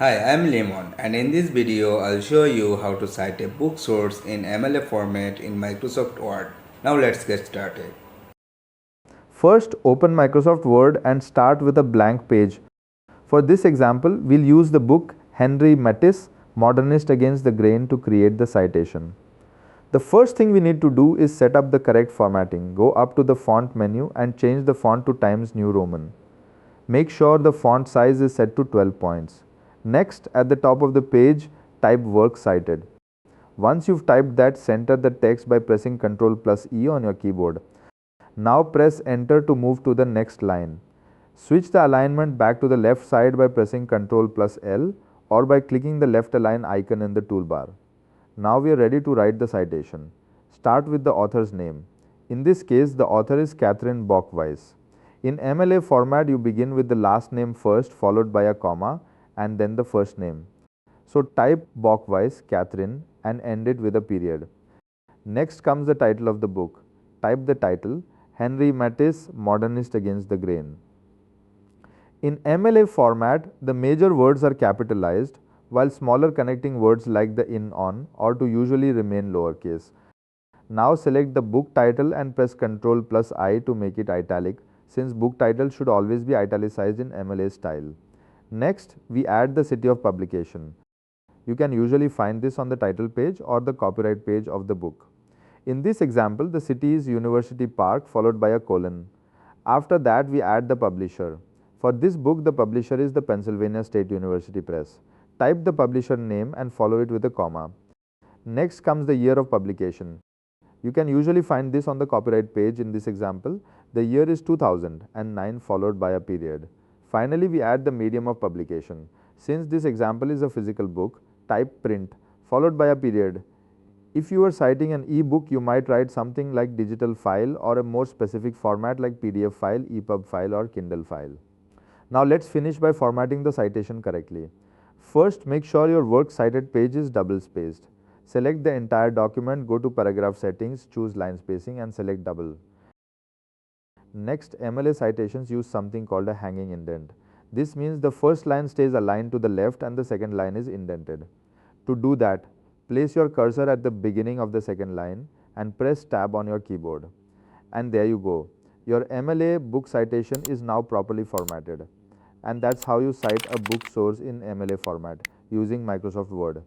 Hi, I'm Limon, and in this video I'll show you how to cite a book source in MLA format in Microsoft Word. Now let's get started. First, open Microsoft Word and start with a blank page. For this example, we'll use the book Henry Matisse, Modernist Against the Grain to create the citation. The first thing we need to do is set up the correct formatting. Go up to the font menu and change the font to Times New Roman. Make sure the font size is set to 12 points. Next, at the top of the page, type Works Cited. Once you've typed that, center the text by pressing Ctrl plus E on your keyboard. Now press enter to move to the next line. Switch the alignment back to the left side by pressing Ctrl plus L or by clicking the left align icon in the toolbar. Now we are ready to write the citation. Start with the author's name. In this case, the author is Catherine Bockweiss. In MLA format, you begin with the last name first, followed by a comma, and then the first name. So type Bockweiss, Catherine, and end it with a period. Next comes the title of the book. Type the title, Henry Matisse, Modernist Against the Grain. In MLA format, the major words are capitalized, while smaller connecting words like the in, on, or to usually remain lowercase. Now select the book title and press Ctrl plus I to make it italic, since book title should always be italicized in MLA style. Next, we add the city of publication. You can usually find this on the title page or the copyright page of the book. In this example, the city is University Park followed by a colon. After that, we add the publisher. For this book, the publisher is the Pennsylvania State University Press. Type the publisher name and follow it with a comma. Next comes the year of publication. You can usually find this on the copyright page. In this example, the year is 2009 followed by a period. Finally, we add the medium of publication. Since this example is a physical book, type print followed by a period. If you are citing an e-book, you might write something like digital file or a more specific format like PDF file, EPUB file or Kindle file. Now let's finish by formatting the citation correctly. First, make sure your Works Cited page is double spaced. Select the entire document, go to paragraph settings, choose line spacing and select double. Next, MLA citations use something called a hanging indent. This means the first line stays aligned to the left and the second line is indented. To do that, place your cursor at the beginning of the second line and press tab on your keyboard. And there you go. Your MLA book citation is now properly formatted. And that's how you cite a book source in MLA format using Microsoft Word.